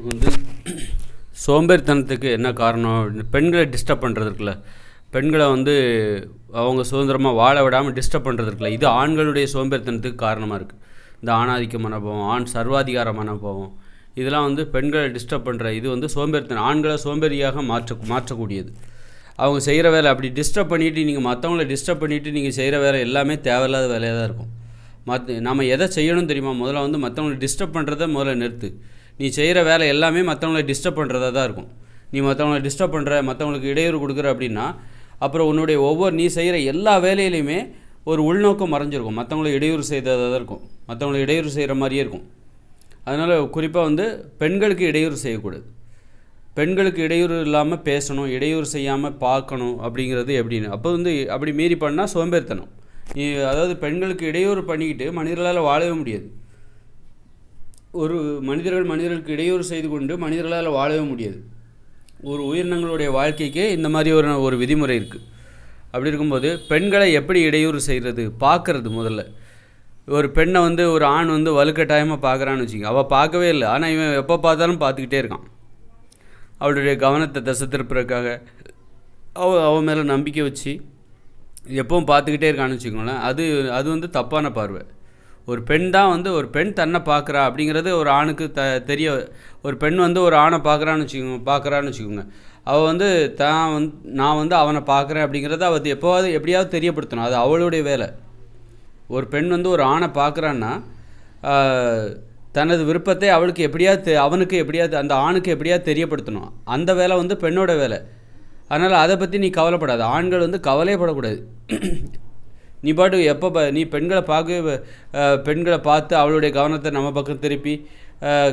வந்து சோம்பேறித்தனத்துக்கு என்ன காரணம்? பெண்களை டிஸ்டர்ப் பண்ணுறது இருக்குல்ல, பெண்களை வந்து அவங்க சுதந்திரமாக வாழ விடாமல் டிஸ்டர்ப் பண்ணுறது இருக்குல்ல, இது ஆண்களுடைய சோம்பேறித்தனத்துக்கு காரணமாக இருக்குது. இந்த ஆணாதிக்க மனோபாவம், ஆண் சர்வாதிகார மனோபாவம், இதெல்லாம் வந்து பெண்களை டிஸ்டர்ப் பண்ணுற இது வந்து சோம்பேறித்தனம், ஆண்களை சோம்பேறியாக மாற்றக்கூடியது. அவங்க செய்கிற வேலை அப்படி டிஸ்டர்ப் பண்ணிவிட்டு நீங்கள் மற்றவங்கள டிஸ்டர்ப் பண்ணிவிட்டு நீங்கள் செய்கிற வேலை எல்லாமே தேவையில்லாத வேலையாக தான் இருக்கும். நம்ம எதை செய்யணும் தெரியுமா? முதல்ல வந்து மற்றவங்களை டிஸ்டர்ப் பண்ணுறத முதல்ல நிறுத்து. நீ செய்கிற வேலை எல்லாமே மற்றவங்களை டிஸ்டர்ப் பண்ணுறதா தான் இருக்கும். நீ மற்றவங்களை டிஸ்டர்ப் பண்ணுற, மற்றவங்களுக்கு இடையூறு கொடுக்குற அப்படின்னா அப்புறம் உன்னுடைய நீ செய்கிற எல்லா வேலையிலையுமே ஒரு உள்நோக்கம் மறைஞ்சிருக்கும். மற்றவங்களை இடையூறு செய்ததாக தான் இருக்கும், மற்றவங்களை இடையூறு செய்கிற மாதிரியே இருக்கும். அதனால் குறிப்பாக வந்து பெண்களுக்கு இடையூறு செய்யக்கூடாது. பெண்களுக்கு இடையூறு இல்லாமல் பேசணும், இடையூறு செய்யாமல் பார்க்கணும். அப்படிங்கிறது எப்படின்னு அப்போ வந்து அப்படி மீறி பண்ணால் சோம்பேறித்தனம். அதாவது பெண்களுக்கு இடையூறு பண்ணிக்கிட்டு மனிதர்களால் வாழவே முடியாது. ஒரு மனிதர்களுக்கு இடையூறு செய்து கொண்டு மனிதர்களால் வாழவே முடியாது. ஒரு உயிரினங்களுடைய வாழ்க்கைக்கு இந்த மாதிரி ஒரு விதிமுறை இருக்குது. அப்படி இருக்கும்போது பெண்களை எப்படி இடையூறு செய்கிறது பார்க்குறது. முதல்ல ஒரு பெண்ணை வந்து ஒரு ஆண் வந்து வலுக்கட்டாயமாக பார்க்குறான்னு வச்சுக்கோங்க. அவள் பார்க்கவே இல்லை, ஆனால் இவன் எப்போ பார்த்தாலும் பார்த்துக்கிட்டே இருக்கான். அவளுடைய கவனத்தை திசை திருப்புறதுக்காக அவன் மேலே நம்பிக்கை வச்சு எப்பவும் பார்த்துக்கிட்டே இருக்கான்னு வச்சுக்கோங்களேன். அது வந்து தப்பான பார்வை. ஒரு பெண் தான் வந்து ஒரு பெண் தன்னை பார்க்குறா அப்படிங்கிறது ஒரு ஆணுக்கு தெரிய. ஒரு பெண் வந்து ஒரு ஆணை பார்க்குறான்னு வச்சுக்கோங்க. அவள் வந்து நான் வந்து அவனை பார்க்குறேன் அப்படிங்கிறத அவள் எப்படியாவது தெரியப்படுத்தணும். அது அவளுடைய வேலை. ஒரு பெண் வந்து ஒரு ஆணை பார்க்குறான்னா தனது விருப்பத்தை அவனுக்கு எப்படியாவது அந்த ஆணுக்கு எப்படியாவது தெரியப்படுத்தணும். அந்த வேலை வந்து பெண்ணோட வேலை. அதனால் அதை பற்றி நீ கவலைப்படாது. ஆண்கள் வந்து கவலையப்படக்கூடாது. நீ பாட்டு நீ பெண்களை பார்த்து அவளுடைய கவனத்தை நம்ம பக்கம் திருப்பி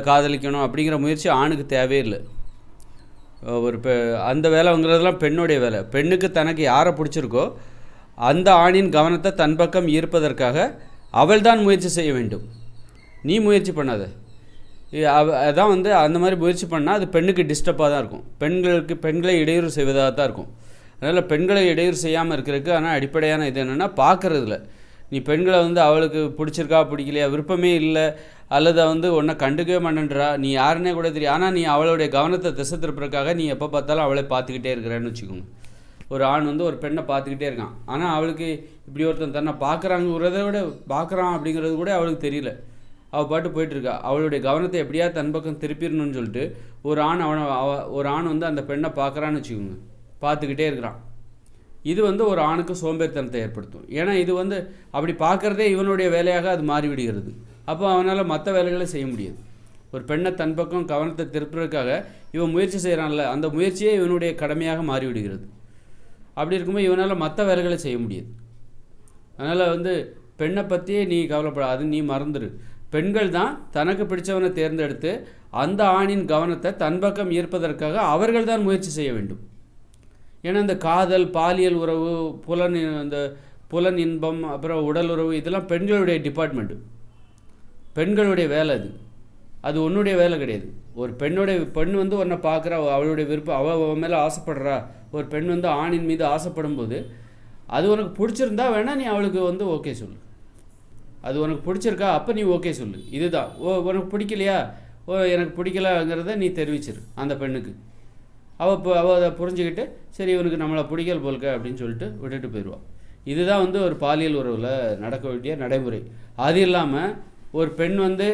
காதலிக்கணும் அப்படிங்கிற முயற்சி ஆணுக்கு தேவையில்லை. அந்த வேலைங்கிறதுலாம் பெண்ணுடைய வேலை. பெண்ணுக்கு தனக்கு யாரை பிடிச்சிருக்கோ அந்த ஆணின் கவனத்தை தன் பக்கம் ஈர்ப்பதற்காக அவள் தான் முயற்சி செய்ய வேண்டும். நீ முயற்சி பண்ணாத. அதான் வந்து அந்த மாதிரி முயற்சி பண்ணால் அது பெண்ணுக்கு டிஸ்டர்பாக தான் இருக்கும். பெண்களை இடையூறு செய்வதாக தான் இருக்கும். அதனால் பெண்களை இடையூறு செய்யாமல் இருக்கிறதுக்கு ஆனால் அடிப்படையான இது என்னென்னா பார்க்குறதில்ல. நீ பெண்களை வந்து அவளுக்கு பிடிச்சிருக்கா பிடிக்கலையா, விருப்பமே இல்லை, அல்லது வந்து உன்னை கண்டுக்கவே மாட்டேன்றா, நீ யாருன்னே கூட தெரியும், ஆனால் நீ அவளுடைய கவனத்தை திசை திருப்புறதுக்காக நீ எப்போ பார்த்தாலும் அவளை பார்த்துக்கிட்டே இருக்கிறேன்னு வச்சுக்கோங்க. ஒரு ஆண் வந்து ஒரு பெண்ணை பார்த்துக்கிட்டே இருக்கான், ஆனால் அவளுக்கு இப்படி ஒருத்தன் தன்னை பார்க்குறாங்கிறத விட பார்க்குறான் அப்படிங்கிறது கூட அவளுக்கு தெரியல. அவள் பாட்டு போயிட்டுருக்கா. அவளுடைய கவனத்தை எப்படியாவது தன் பக்கம் திருப்பிடணும்னு சொல்லிட்டு ஒரு ஆண் வந்து அந்த பெண்ணை பார்க்குறான்னு வச்சுக்கோங்க, பார்த்துக்கிட்டே இருக்கிறான். இது வந்து ஒரு ஆணுக்கு சோம்பேறித்தனத்தை ஏற்படுத்தும். ஏன்னா இது வந்து அப்படி பார்க்குறதே இவனுடைய வேலையாக அது மாறிவிடுகிறது. அப்போ அவனால் மற்ற வேலைகளை செய்ய முடியாது. ஒரு பெண்ணை தன் பக்கம் கவனத்தை திருப்புறதுக்காக இவன் முயற்சி செய்கிறான்ல, அந்த முயற்சியே இவனுடைய கடமையாக மாறிவிடுகிறது. அப்படி இருக்கும்போது இவனால் மற்ற வேலைகளை செய்ய முடியாது. அதனால் வந்து பெண்ணை பற்றியே நீ கவலைப்படாது, நீ மறந்துடு. பெண்கள் தான் தனக்கு பிடிச்சவனை தேர்ந்தெடுத்து அந்த ஆணின் கவனத்தை தன் பக்கம் ஈர்ப்பதற்காக அவர்கள் தான் முயற்சி செய்ய வேண்டும். ஏன்னா இந்த காதல், பாலியல் உறவு, புலன் இன்பம், அப்புறம் உடல் உறவு, இதெல்லாம் பெண்களுடைய டிபார்ட்மெண்ட்டு, பெண்களுடைய வேலை. அது உன்னுடைய வேலை கிடையாது. ஒரு பெண் வந்து உன்னை பார்க்குறா, அவளுடைய விருப்பம், அவள் மேலே ஆசைப்படுறா. ஒரு பெண் வந்து ஆணின் மீது ஆசைப்படும் போது அது உனக்கு பிடிச்சிருந்தா வேணால் நீ அவளுக்கு வந்து ஓகே சொல்லு. அது உனக்கு பிடிச்சிருக்கா, அப்போ நீ ஓகே சொல்லு. இதுதான். உனக்கு பிடிக்கலையா, எனக்கு பிடிக்கலாங்கிறத நீ தெரிவிச்சிரு அந்த பெண்ணுக்கு. அவள் அதை புரிஞ்சுக்கிட்டு சரி இவனுக்கு நம்மளை பிடிக்கல போல்க அப்படின்னு சொல்லிட்டு விட்டுட்டு போயிடுவாள். இதுதான் வந்து ஒரு பாலியல் உறவில் நடக்க வேண்டிய நடைமுறை. அது இல்லாமல் ஒரு பெண் வந்து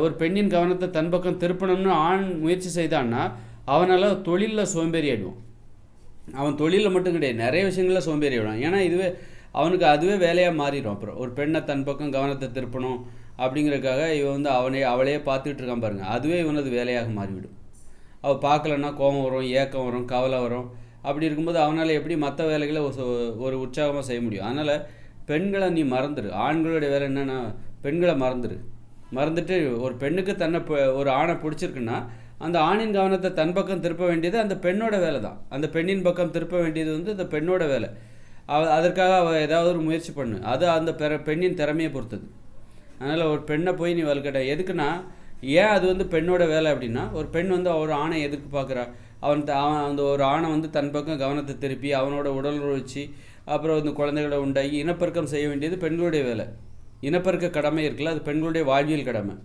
ஒரு பெண்ணின் கவனத்தை தன் பக்கம் திருப்பணும்னு ஆண் முயற்சி செய்தான்னா அவனால் தொழிலில் சோம்பேறி ஆகிடுவான். அவன் தொழிலில் மட்டும் கிடையாது, நிறைய விஷயங்களில் சோம்பேறி ஆகிடுவான். ஏன்னா அவனுக்கு அதுவே வேலையாக மாறிடும். அப்புறம் ஒரு பெண்ணை தன் பக்கம் கவனத்தை திருப்பணும் அப்படிங்கிறதுக்காக இவன் வந்து அவளையே பார்த்துக்கிட்டு இருக்கான் பாருங்க, அதுவே இவனது வேலையாக மாறிவிடும். அவள் பார்க்கலன்னா கோபம் வரும், ஏக்கம் வரும், கவலை வரும். அப்படி இருக்கும்போது அவனால் எப்படி மற்ற வேலைகளை ஒரு உற்சாகமாக செய்ய முடியும்? அதனால் பெண்களை நீ மறந்துடு. ஆண்களுடைய வேலை என்னென்னா பெண்களை மறந்துட்டு ஒரு பெண்ணுக்கு ஒரு ஆணை பிடிச்சிருக்குன்னா அந்த ஆணின் கவனத்தை தன் பக்கம் திருப்ப வேண்டியது அந்த பெண்ணோட வேலை தான். அந்த பெண்ணின் பக்கம் திருப்ப வேண்டியது வந்து அந்த பெண்ணோட வேலை. அதற்காக அவள் ஏதாவது ஒரு முயற்சி பண்ணு. அது அந்த பெண்ணின் திறமையை பொறுத்தது. அதனால் ஒரு பெண்ணை போய் நீ வலுக்கட்ட எதுக்குன்னா, ஏன் அது வந்து பெண்ணோட வேலை அப்படின்னா, ஒரு பெண் வந்து ஒரு ஆணை எதுக்கு பார்க்குறா, அவன் அந்த ஒரு ஆணை வந்து தன் பக்கம் கவனத்தை திருப்பி அவனோட உடல் வச்சு அப்புறம் வந்து குழந்தைகளை உண்டாகி இனப்பெருக்கம் செய்ய வேண்டியது பெண்களுடைய வேலை. இனப்பெருக்க கடமை இருக்குல்ல, அது பெண்களுடைய வாழ்வியல் கடமை.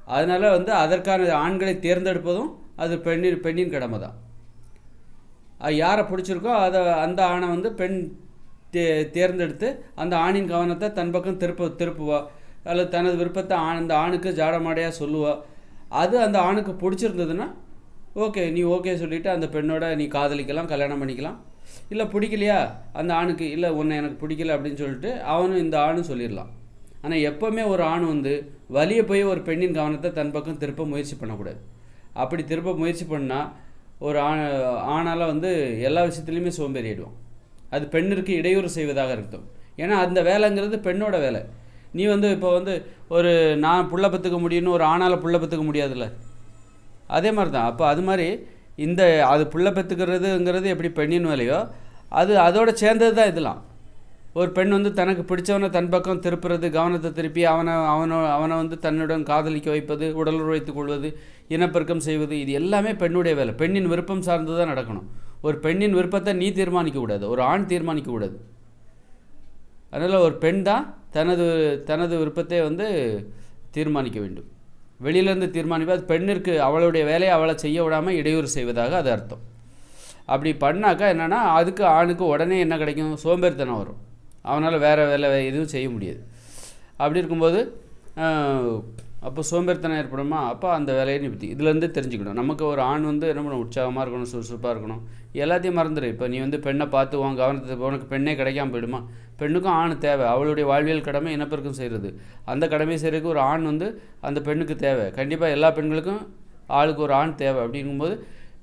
அதனால் வந்து அதற்கான ஆண்களை தேர்ந்தெடுப்பதும் அது பெண்ணின் கடமை தான். அது யாரை பிடிச்சிருக்கோ அந்த ஆணை வந்து பெண் தேர்ந்தெடுத்து அந்த ஆணின் கவனத்தை தன் பக்கம் திருப்புவா, அல்லது தனது விருப்பத்தை அந்த ஆணுக்கு ஜாடமாடையாக சொல்லுவா. அது அந்த ஆணுக்கு பிடிச்சிருந்ததுன்னா ஓகே, நீ ஓகே சொல்லிவிட்டு அந்த பெண்ணோட நீ காதலிக்கலாம், கல்யாணம் பண்ணிக்கலாம். இல்லை பிடிக்கலையா அந்த ஆணுக்கு, இல்லை உன்னை எனக்கு பிடிக்கல அப்படின்னு சொல்லிட்டு அவனும் இந்த ஆணும் சொல்லிடலாம். ஆனால் எப்போவுமே ஒரு ஆண் வந்து வலிய போய் ஒரு பெண்ணின் கவனத்தை தன் பக்கம் திருப்ப முயற்சி பண்ணக்கூடாது. அப்படி திருப்ப முயற்சி பண்ணால் ஒரு ஆணால் வந்து எல்லா விஷயத்துலையுமே சோம்பேறிடுவோம். அது பெண்ணிற்கு இடையூறு செய்வதாக இருக்கும். ஏன்னா அந்த வேலைங்கிறது பெண்ணோட வேலை. நீ வந்து இப்போ வந்து நான் புள்ள பெற்றுக்க முடியும்னு ஒரு ஆணால் புள்ள பெற்றுக்க முடியாதுல்ல, அதே மாதிரி தான். அப்போ அது மாதிரி அது புள்ள பெற்றுக்கிறதுங்கிறது எப்படி பெண்ணின் வேலையோ அதோட சேர்ந்தது தான் இதெல்லாம். ஒரு பெண் வந்து தனக்கு பிடிச்சவனை தன் பக்கம் திருப்புறது, கவனத்தை திருப்பி அவனை வந்து தன்னுடன் காதலிக்க வைப்பது, உடலுறவு வைத்துக் கொள்வது, இனப்பெருக்கம் செய்வது, இது எல்லாமே பெண்ணுடைய வேலை. பெண்ணின் விருப்பம் சார்ந்து தான் நடக்கணும். ஒரு பெண்ணின் விருப்பத்தை நீ தீர்மானிக்கக்கூடாது, ஒரு ஆண் தீர்மானிக்கக்கூடாது. அதனால் ஒரு பெண் தான் தனது விருப்பத்தை வந்து தீர்மானிக்க வேண்டும். வெளியிலேருந்து தீர்மானிப்பா அது பெண்ணிற்கு அவளுடைய வேலையை அவளை செய்ய விடாமல் இடையூறு செய்வதாக அது அர்த்தம். அப்படி பண்ணாக்கா என்னென்னா அதுக்கு ஆணுக்கு உடனே என்ன கிடைக்கும், சோம்பேறித்தனம் வரும். அவனால் வேறு வேலை எதுவும் செய்ய முடியாது. அப்படி இருக்கும்போது அப்போ சோம்பேறித்தனம் ஏற்படுமா, அப்போ அந்த வேலையை நிறுத்தி இதுலேருந்து தெரிஞ்சுக்கணும். நமக்கு ஒரு ஆண் வந்து என்ன பண்ணணும், உற்சாகமாக இருக்கணும், சுறுசுறுப்பாக இருக்கணும், எல்லாத்தையும் மறந்துடு. இப்போ நீ வந்து பெண்ணை பார்த்து உன் கவனத்தை உனக்கு பெண்ணே கிடைக்காம போயிடுமா? பெண்ணுக்கும் ஆண் தேவை. அவளுடைய வாழ்வியல் கடமை இனப்பெருக்கம் செய்கிறது. அந்த கடமை செய்கிறதுக்கு ஒரு ஆண் வந்து அந்த பெண்ணுக்கு தேவை. கண்டிப்பாக எல்லா பெண்களுக்கும் ஆளுக்கு ஒரு ஆண் தேவை. அப்படிங்கும்போது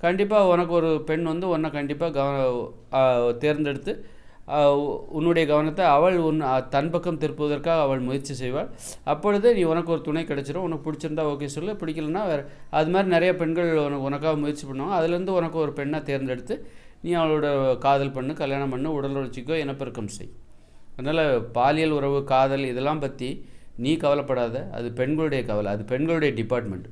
கண்டிப்பாக உனக்கு ஒரு பெண் வந்து உன்னை கண்டிப்பாக தேர்ந்தெடுத்து உன்னுடைய கவனத்தை அவள் தன் பக்கம் திருப்புவதற்காக அவள் முயற்சி செய்வாள். அப்பொழுது நீ உனக்கு ஒரு துணை கிடைச்சிடும். உனக்கு பிடிச்சிருந்தா ஓகே சொல்லு, பிடிக்கலன்னா வேறு. அது மாதிரி நிறைய பெண்கள் உனக்காக முயற்சி பண்ணுவாங்க. அதுலேருந்து உனக்கு ஒரு பெண்ணை தேர்ந்தெடுத்து நீ அவளோட காதல் பண்ணு, கல்யாணம் பண்ணு, உடலுறவுச்சிக்கோ, இனப்பெருக்கம் செய். அதனால் பாலியல் உறவு, காதல் இதெல்லாம் பற்றி நீ கவலைப்படாத. அது பெண்களுடைய கவலை, அது பெண்களுடைய டிபார்ட்மெண்ட்.